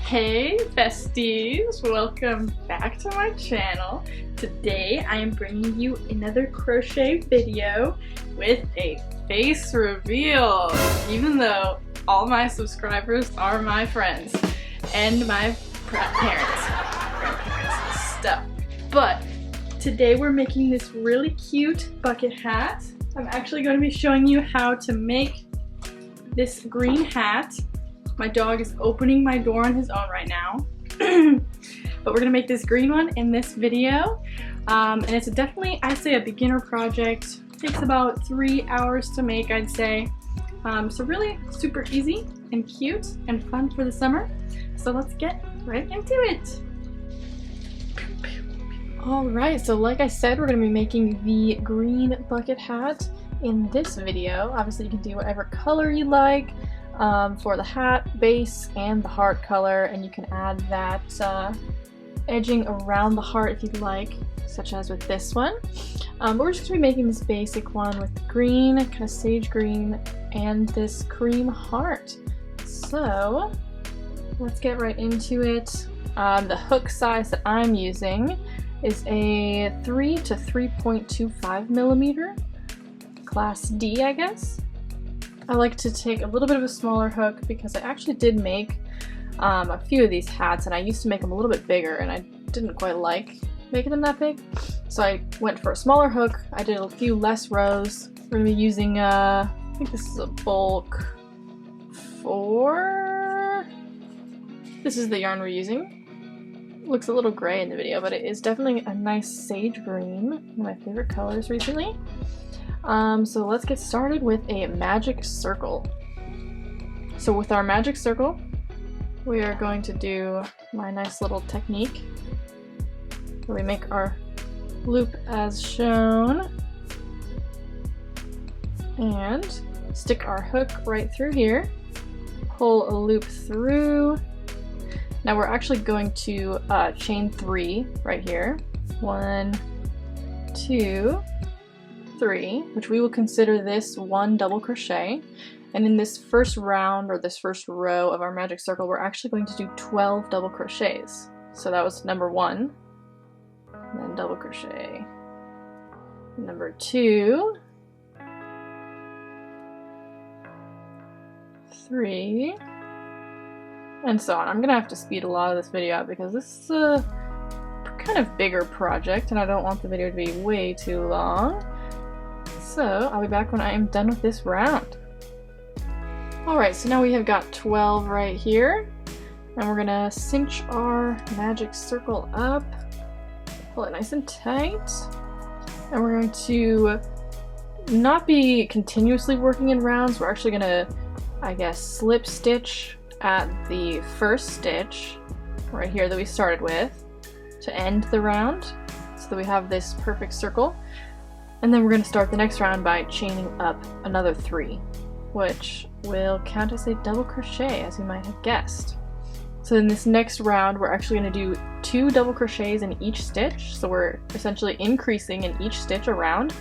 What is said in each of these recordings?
Hey besties, welcome back to my channel. Today I am bringing you another crochet video with a face reveal, even though all my subscribers are my friends and my grandparents stuff. But today we're making this really cute bucket hat. I'm actually going to be showing you how to make this green hat. My dog is opening my door on his own right now. But we're gonna make this green one in this video. And it's definitely, I'd say, a beginner project. It takes about 3 hours to make, I'd say. So really super easy and cute and fun for the summer. So let's get right into it. Alright, so like I said, we're gonna be making the green bucket hat in this video. Obviously you can do whatever color you like. For the hat base and the heart color, and you can add that edging around the heart if you'd like, such as with this one. But we're just going to be making this basic one with green, kind of sage green, and this cream heart. So let's get right into it. The hook size that I'm using is a 3 to 3.25 millimeter, class D, I guess. I like to take a little bit of a smaller hook because I actually did make a few of these hats, and I used to make them a little bit bigger and I didn't quite like making them that big. So I went for a smaller hook. I did a few less rows. We're going to be using, I think this is a bulk 4. This is the yarn we're using. It looks a little gray in the video, but it is definitely a nice sage green, one of my favorite colors recently. So let's get started with a magic circle. So with our magic circle, we are going to do my nice little technique where we make our loop as shown and stick our hook right through here, pull a loop through. Now we're actually going to chain 3 right here. 1, 2, 3, which we will consider this one double crochet, and in this first round or this first row of our magic circle we're actually going to do 12 double crochets. So that was number 1, and then double crochet, number 2, 3, and so on. I'm gonna have to speed a lot of this video up because this is a kind of bigger project and I don't want the video to be way too long. So I'll be back when I am done with this round. Alright, so now we have got 12 right here, and we're gonna cinch our magic circle up, pull it nice and tight, and we're going to not be continuously working in rounds. We're actually gonna, I guess, slip stitch at the first stitch right here that we started with to end the round so that we have this perfect circle. And then we're going to start the next round by chaining up another 3, which will count as a double crochet, as you might have guessed. So in this next round we're actually going to do 2 double crochets in each stitch, so we're essentially increasing in each stitch around.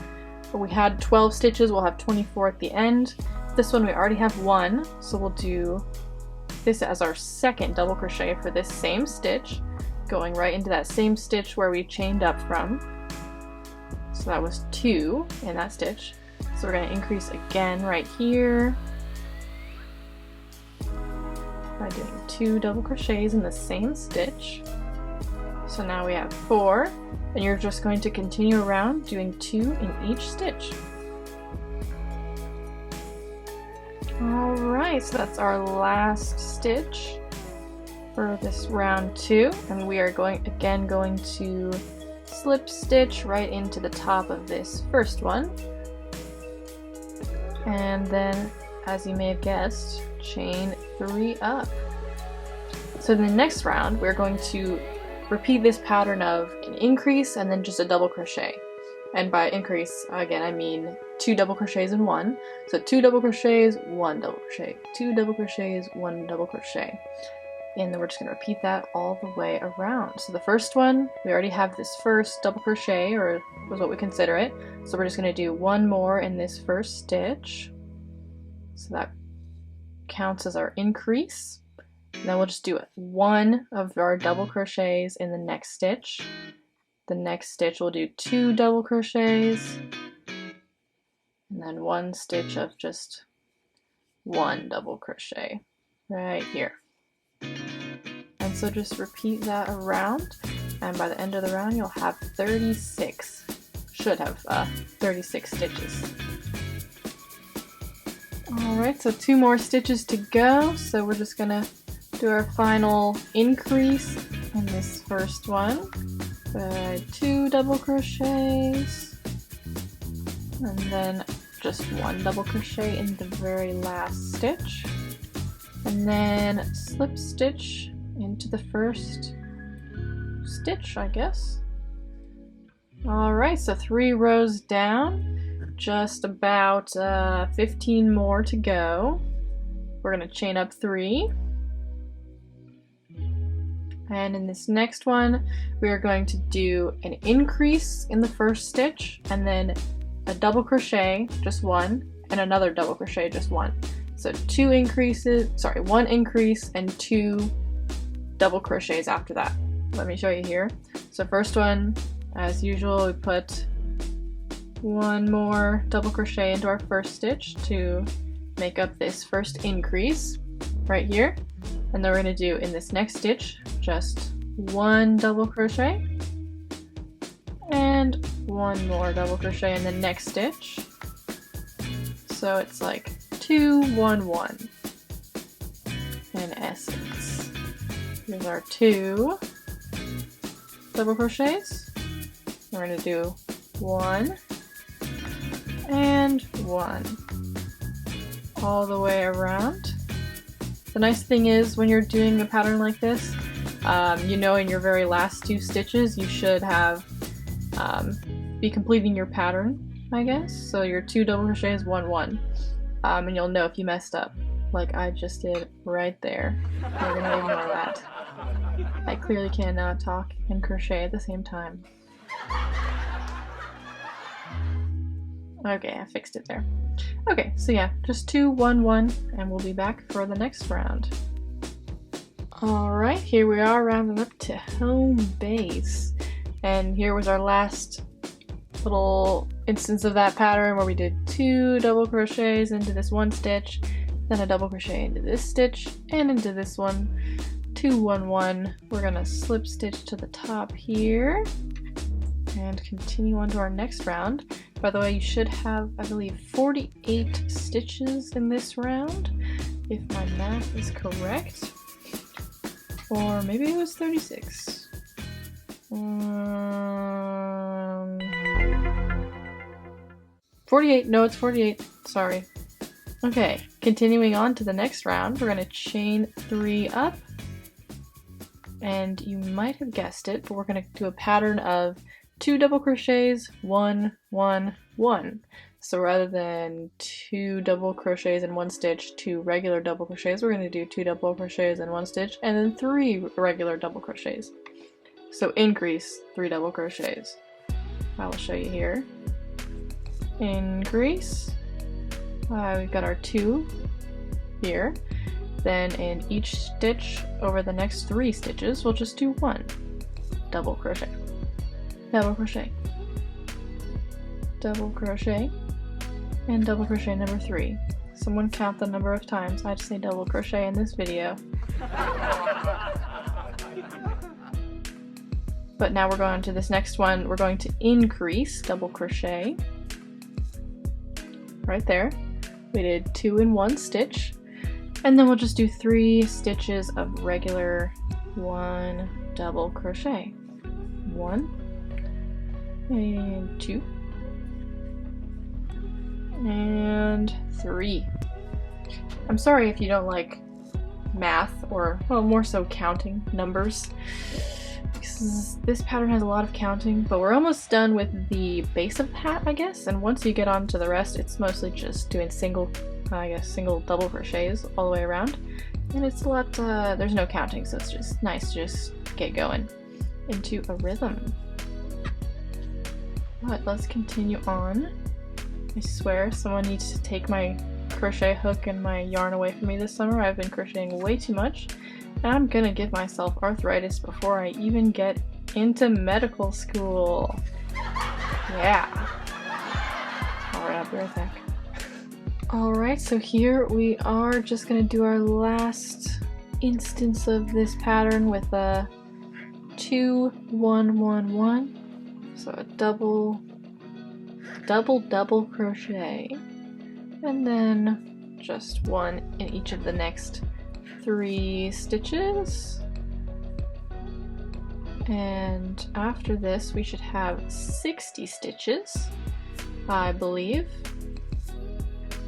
But we had 12 stitches, we'll have 24 at the end. This one we already have 1, so we'll do this as our second double crochet for this same stitch, going right into that same stitch where we chained up from. So that was 2 in that stitch. So we're going to increase again right here by doing 2 double crochets in the same stitch. So now we have 4, and you're just going to continue around doing 2 in each stitch. Alright, so that's our last stitch for this round 2, and we are going to slip stitch right into the top of this first one, and then, as you may have guessed, chain 3 up. So in the next round we're going to repeat this pattern of an increase and then just a double crochet, and by increase again I mean 2 double crochets in one. So 2 double crochets, 1 double crochet, 2 double crochets, 1 double crochet. And then we're just going to repeat that all the way around. So the first one, we already have this first double crochet, or was what we consider it. So we're just going to do 1 more in this first stitch. So that counts as our increase. And then we'll just do one of our double crochets in the next stitch. The next stitch we'll do 2 double crochets, and then 1 stitch of just 1 double crochet right here. And so just repeat that around, and by the end of the round you'll have 36. Should have 36 stitches. Alright, so 2 more stitches to go, so we're just gonna do our final increase in this first one. 2 double crochets, and then just 1 double crochet in the very last stitch, and then slip stitch into the first stitch, I guess. Alright, so 3 rows down, just about 15 more to go. We're going to chain up 3. And in this next one, we are going to do an increase in the first stitch, and then a double crochet, just 1, and another double crochet, just 1. So 2 increases, sorry, 1 increase and 2 double crochets after that. Let me show you here. So first one, as usual, we put 1 more double crochet into our first stitch to make up this first increase right here. And then we're going to do in this next stitch just 1 double crochet and 1 more double crochet in the next stitch. So it's like 2, 1, 1 in essence. Here's our 2 double crochets. We're going to do 1 and 1 all the way around. The nice thing is when you're doing a pattern like this, you know in your very last 2 stitches you should have be completing your pattern, I guess. So your 2 double crochets, 1, 1. And you'll know if you messed up, like I just did right there. We're gonna ignore that. I clearly cannot talk and crochet at the same time. Okay, I fixed it there. Okay, so yeah, just 2, 1, 1, and we'll be back for the next round. Alright, here we are rounding up to home base. And here was our last little instance of that pattern where we did 2 double crochets into this 1 stitch, then a double crochet into this stitch, and into this one. 2, 1, 1. We're gonna slip stitch to the top here and continue on to our next round. By the way, you should have, I believe, 48 stitches in this round, if my math is correct. Or maybe it was 36. 48, no, it's 48, sorry. Okay, continuing on to the next round, we're going to chain 3 up. And you might have guessed it, but we're going to do a pattern of 2 double crochets, 1, 1, 1. So rather than 2 double crochets in 1 stitch, 2 regular double crochets, we're going to do 2 double crochets in 1 stitch, and then 3 regular double crochets. So increase 3 double crochets. I will show you here. Increase. We've got our 2 here. Then in each stitch over the next 3 stitches, we'll just do 1 double crochet. Double crochet. Double crochet. And double crochet number 3. Someone count the number of times I just say double crochet in this video. But now we're going to this next one. We're going to increase double crochet. Right there. We did 2 in 1 stitch. And then we'll just do 3 stitches of regular 1 double crochet. 1 and 2 and 3. I'm sorry if you don't like math, or well, more so counting numbers, because this pattern has a lot of counting, but we're almost done with the base of the hat, I guess, and once you get on to the rest, it's mostly just doing single double crochets all the way around, and it's a lot, there's no counting, so it's just nice to just get going into a rhythm. But let's continue on. I swear someone needs to take my crochet hook and my yarn away from me this summer. I've been crocheting way too much, I'm gonna give myself arthritis before I even get into medical school. Yeah. Alright, I'll be right back. Alright, so here we are just gonna do our last instance of this pattern with a 2 1 1 1. So a double crochet, and then just one in each of the next 3 stitches. And after this we should have 60 stitches, I believe.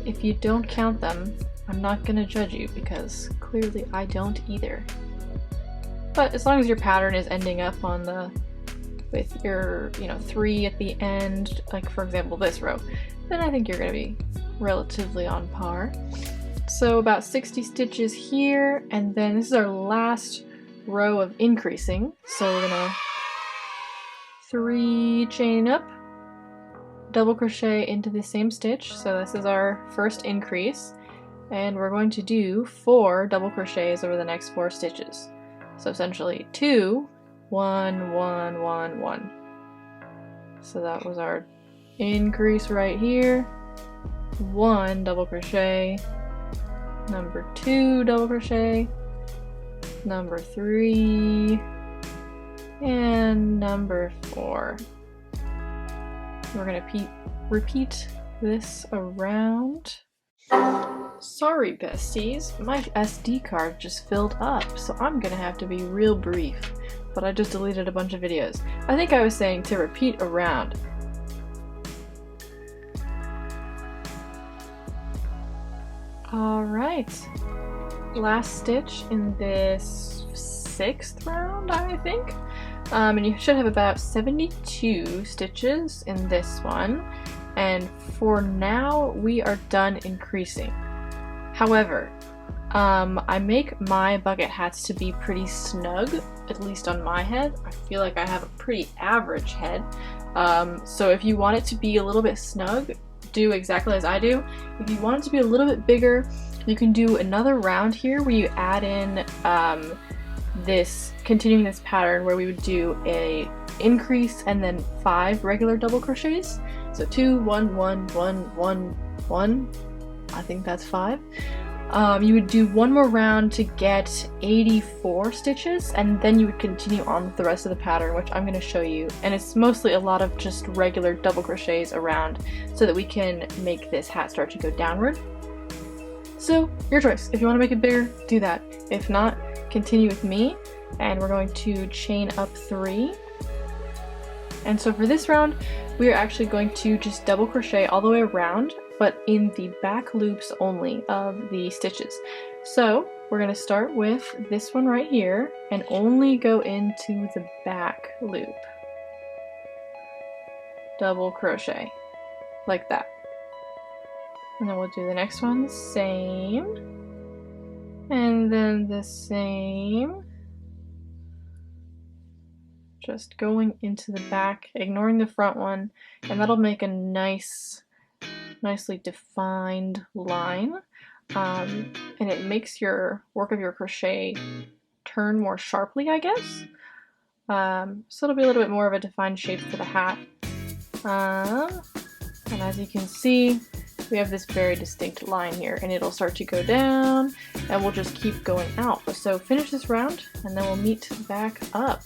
If you don't count them, I'm not gonna judge you because clearly I don't either. But as long as your pattern is ending up on the with your 3 at the end, like for example this row, then I think you're gonna be relatively on par. So about 60 stitches here, and then this is our last row of increasing. So we're gonna 3 chain up, double crochet into the same stitch. So this is our first increase, and we're going to do 4 double crochets over the next 4 stitches. So essentially 2 1 1 1 1. So that was our increase right here. 1 double crochet, number 2 double crochet, number 3, and number 4. We're gonna repeat this around. Sorry besties, my SD card just filled up, so I'm gonna have to be real brief, but I just deleted a bunch of videos. I think I was saying to repeat around. Alright, last stitch in this 6th round, I think. And you should have about 72 stitches in this one, and for now we are done increasing. However, I make my bucket hats to be pretty snug, at least on my head. I feel like I have a pretty average head, so if you want it to be a little bit snug, do exactly as I do. If you want it to be a little bit bigger, you can do another round here where you add in continuing this pattern where we would do a increase and then 5 regular double crochets. So 2 1 1 1 1 1. I think that's 5. You would do one more round to get 84 stitches, and then you would continue on with the rest of the pattern, which I'm going to show you. And it's mostly a lot of just regular double crochets around so that we can make this hat start to go downward. So your choice. If you want to make it bigger, do that. If not, continue with me, and we're going to chain up 3. And so for this round, we are actually going to just double crochet all the way around, but in the back loops only of the stitches. So we're going to start with this one right here and only go into the back loop. Double crochet, like that. And then we'll do the next one, same. And then the same. Just going into the back, ignoring the front one, and that'll make a nicely defined line, and it makes your work of your crochet turn more sharply, I guess. So it'll be a little bit more of a defined shape for the hat. And as you can see, we have this very distinct line here, and it'll start to go down, and we'll just keep going out. So finish this round, and then we'll meet back up.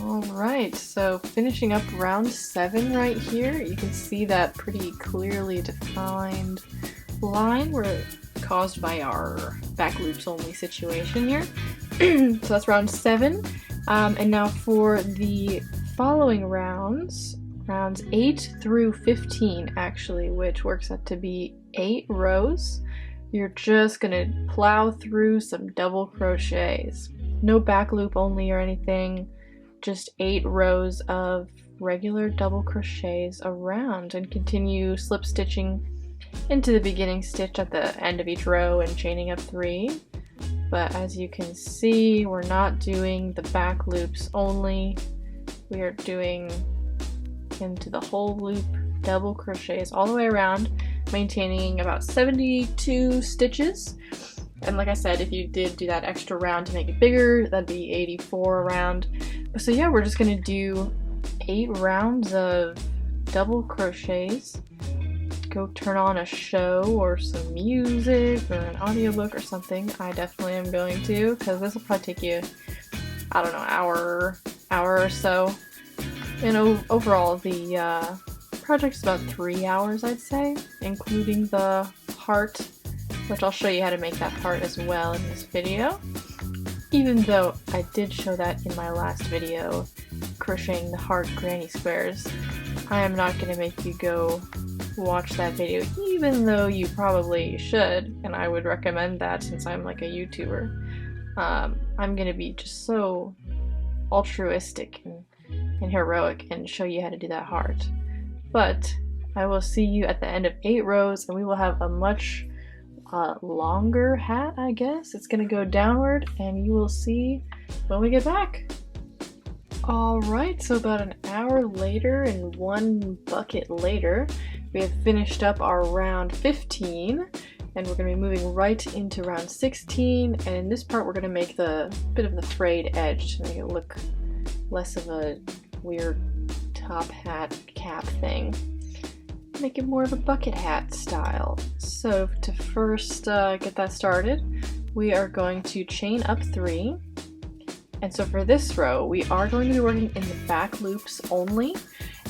Alright, so finishing up round 7 right here, you can see that pretty clearly defined line caused by our back loops only situation here. So that's round 7. And now for the following rounds 8 through 15 actually, which works out to be 8 rows, you're just gonna plow through some double crochets. No back loop only or anything. Just 8 rows of regular double crochets around, and continue slip stitching into the beginning stitch at the end of each row and chaining up 3. But as you can see, we're not doing the back loops only. We are doing into the whole loop double crochets all the way around, maintaining about 72 stitches. And like I said, if you did do that extra round to make it bigger, that'd be 84 a round. So yeah, we're just gonna do 8 rounds of double crochets. Go turn on a show or some music or an audiobook or something. I definitely am going to, because this will probably take you, I don't know, hour or so. And overall, the project's about 3 hours, I'd say, including the heart, which I'll show you how to make that heart as well in this video. Even though I did show that in my last video, crocheting the heart granny squares, I am not going to make you go watch that video, even though you probably should, and I would recommend that since I'm like a YouTuber. I'm going to be just so altruistic and heroic and show you how to do that heart. But I will see you at the end of 8 rows, and we will have a much longer hat, I guess. It's gonna go downward, and you will see when we get back. Alright, so about an hour later and 1 bucket later, we have finished up our round 15, and we're going to be moving right into round 16, and in this part we're going to make the bit of the frayed edge to make it look less of a weird top hat cap thing. Make it more of a bucket hat style. So to first get that started, we are going to chain up 3. And so for this row, we are going to be working in the back loops only,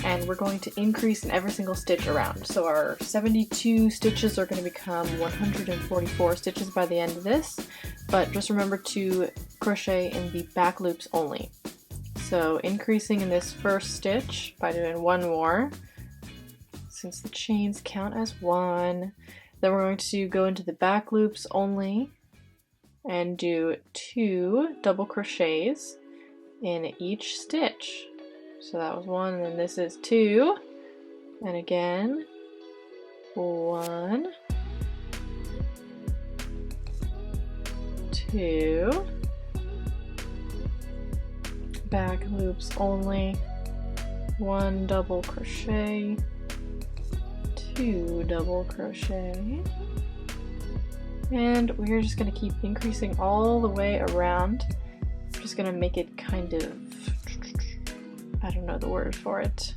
and we're going to increase in every single stitch around. So our 72 stitches are going to become 144 stitches by the end of this, but just remember to crochet in the back loops only. So increasing in this first stitch by doing 1 more, since the chains count as 1. Then we're going to go into the back loops only and do 2 double crochets in each stitch. So that was 1, and then this is 2, and again 1, 2, back loops only, 1 double crochet, 2 double crochet, and we're just going to keep increasing all the way around. I'm just going to make it kind of, I don't know the word for it,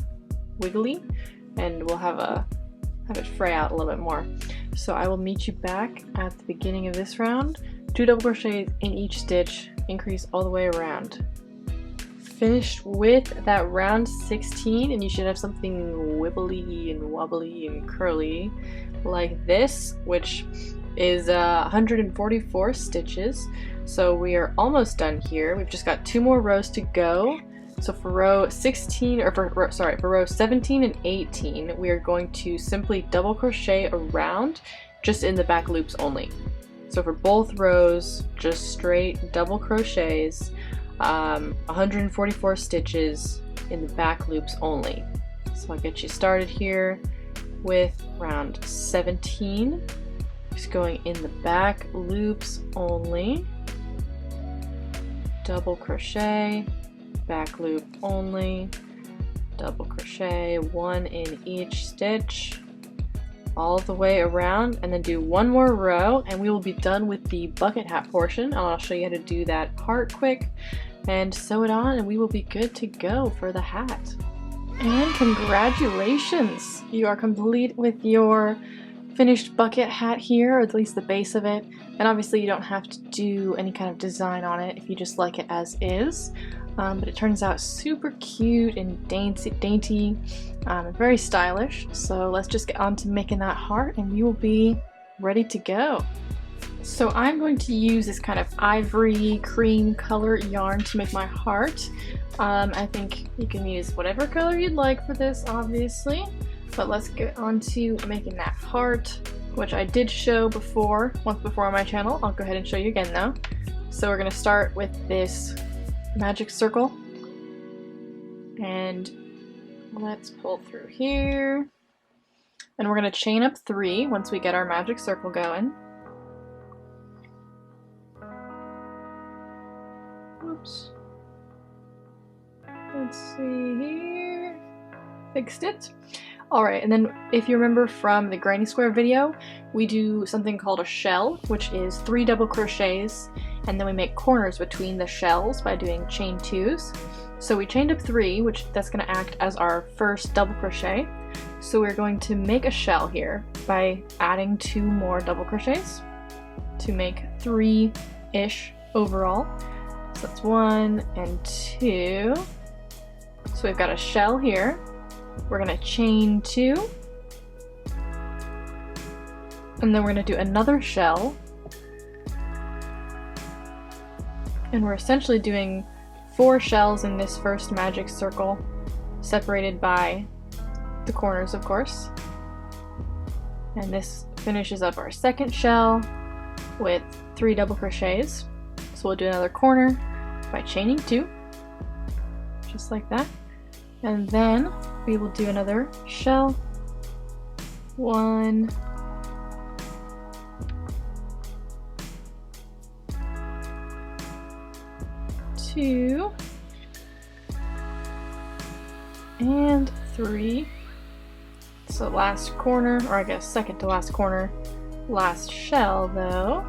wiggly, and we'll have it fray out a little bit more. So I will meet you back at the beginning of this round. 2 double crochets in each stitch, increase all the way around. Finished with that round 16, and you should have something wibbly and wobbly and curly like this, which is 144 stitches. So we are almost done here. We've just got 2 more rows to go. So for row 16, or for row 17 and 18, we are going to simply double crochet around just in the back loops only. So for both rows, just straight double crochets, 144 stitches in the back loops only. So I'll get you started here with round 17. Just going in the back loops only, double crochet, back loop only, double crochet, 1 in each stitch all the way around, and then do 1 more row and we will be done with the bucket hat portion, and I'll show you how to do that part quick and sew it on, and we will be good to go for the hat. And congratulations! You are complete with your finished bucket hat here, or at least the base of it, and obviously you don't have to do any kind of design on it if you just like it as is. But it turns out super cute and dainty, and very stylish. So let's just get on to making that heart and we will be ready to go. So I'm going to use this kind of ivory cream color yarn to make my heart. I think you can use whatever color you'd like for this, obviously. But let's get on to making that heart, which I did show before, once before on my channel. I'll go ahead and show you again though. So we're going to start with this magic circle, and let's pull through here, and we're going to chain up 3 once we get our magic circle going. Oops. Let's see here. Fixed it. Alright, and then if you remember from the granny square video, we do something called a shell, which is 3 double crochets, and then we make corners between the shells by doing chain 2s. So we chained up 3, which that's going to act as our first double crochet. So we're going to make a shell here by adding 2 more double crochets to make 3-ish overall. So that's 1 and 2. So we've got a shell here. We're going to chain 2. And then we're going to do another shell. And we're essentially doing 4 shells in this first magic circle, separated by the corners, of course. And this finishes up our second shell with 3 double crochets. So we'll do another corner by chaining 2, just like that. And then we will do another shell. 1, 2, and 3. So last corner, or I guess second to last corner, last shell though.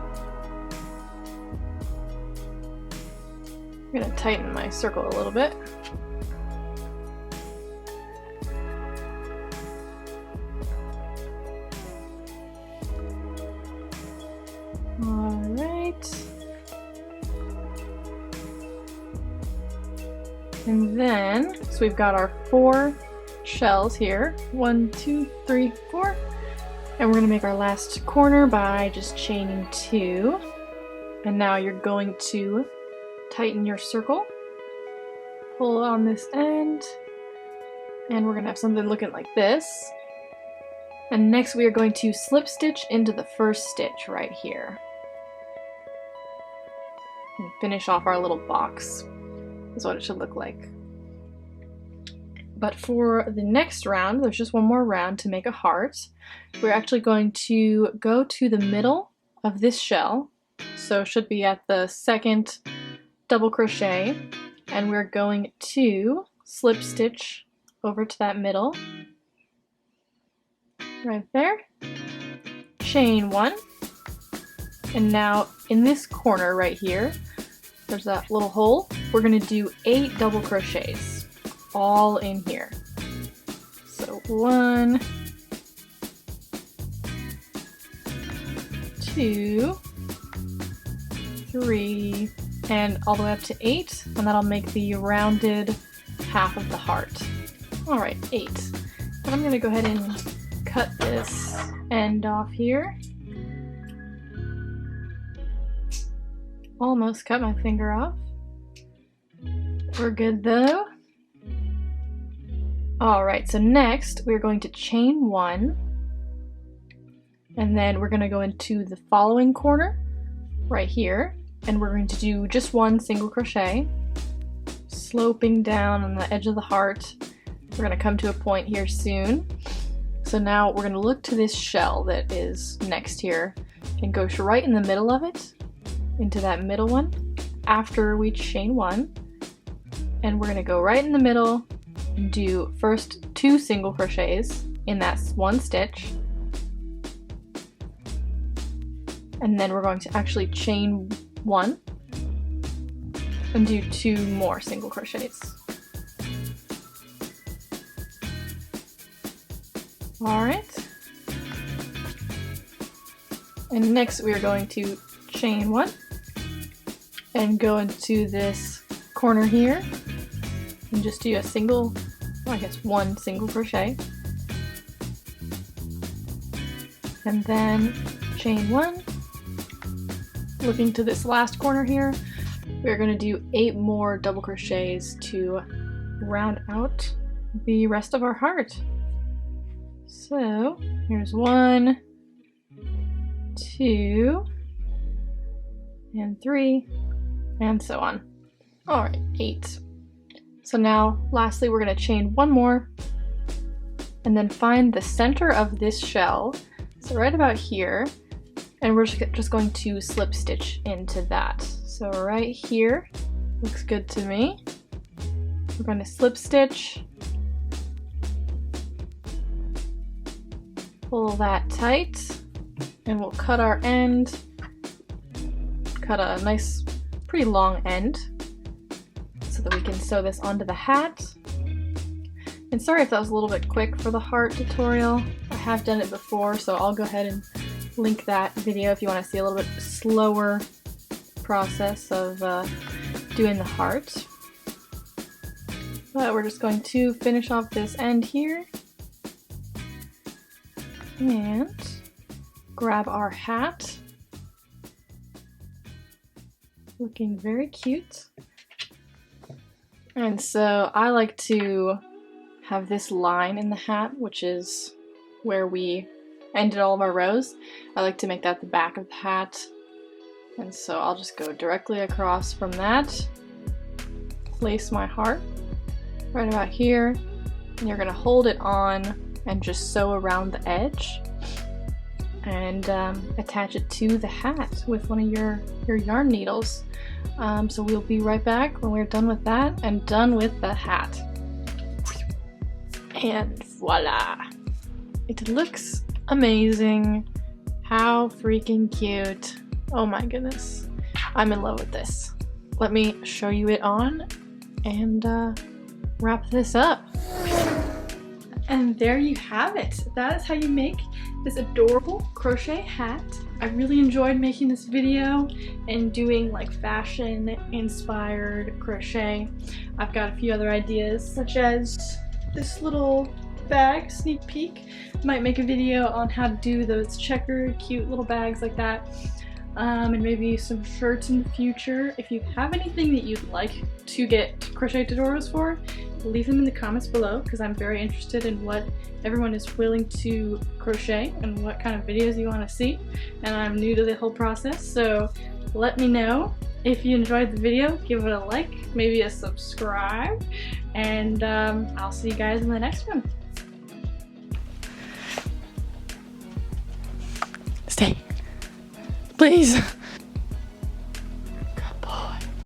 I'm gonna tighten my circle a little bit. Alright. And then, so we've got our 4 shells here. 1, 2, 3, 4. And we're gonna make our last corner by just chaining 2. And now you're going to tighten your circle, pull on this end, and we're gonna have something looking like this. And next we are going to slip stitch into the first stitch right here. And finish off our little box, is what it should look like. But for the next round, there's just one more round to make a heart. We're actually going to go to the middle of this shell, so it should be at the second double crochet, and we're going to slip stitch over to that middle, right there, chain 1, and now in this corner right here, there's that little hole, we're going to do 8 double crochets, all in here. So 1, 2, 3, and all the way up to 8, and that'll make the rounded half of the heart. Alright, 8. And I'm going to go ahead and cut this end off here. Almost cut my finger off. We're good though. Alright, so next we're going to chain 1, and then we're going to go into the following corner right here. And we're going to do just 1 single crochet, sloping down on the edge of the heart. We're going to come to a point here soon. So now we're going to look to this shell that is next here and go right in the middle of it, into that middle one, after we chain 1. And we're going to go right in the middle and do first 2 single crochets in that 1 stitch. And then we're going to actually chain 1 and do 2 more single crochets. Alright. And next we are going to chain 1 and go into this corner here and just do a single, well, I guess 1 single crochet. And then chain 1. Looking to this last corner here, we're going to do 8 more double crochets to round out the rest of our heart. So here's 1, 2, and 3, and so on. Alright, 8. So now lastly we're going to chain 1 more and then find the center of this shell, so right about here. And we're just going to slip stitch into that. So right here, looks good to me. We're going to slip stitch Pull that tight, and we'll cut our end. Cut a nice, pretty long end so that we can sew this onto the hat. And sorry if that was a little bit quick for the heart tutorial. I have done it before, so I'll go ahead and link that video if you want to see a little bit slower process of doing the heart. But we're just going to finish off this end here and grab our hat. Looking very cute. And so I like to have this line in the hat, which is where we ended all of our rows. I like to make that the back of the hat. And so I'll just go directly across from that, place my heart right about here, and you're gonna hold it on and just sew around the edge and attach it to the hat with one of your yarn needles. So we'll be right back when we're done with that and done with the hat. And voila! It looks amazing. How freaking cute. Oh my goodness. I'm in love with this. Let me show you it on and wrap this up. And there you have it. That is how you make this adorable crochet hat. I really enjoyed making this video and doing like fashion inspired crochet. I've got a few other ideas, such as this little bag sneak peek. Might make a video on how to do those checkered cute little bags like that. And maybe some shirts in the future. If you have anything that you'd like to get crochet tutorials for, leave them in the comments below, because I'm very interested in what everyone is willing to crochet and what kind of videos you want to see. And I'm new to the whole process, so let me know. If you enjoyed the video, give it a like, maybe a subscribe, and I'll see you guys in the next one. Stay. Please.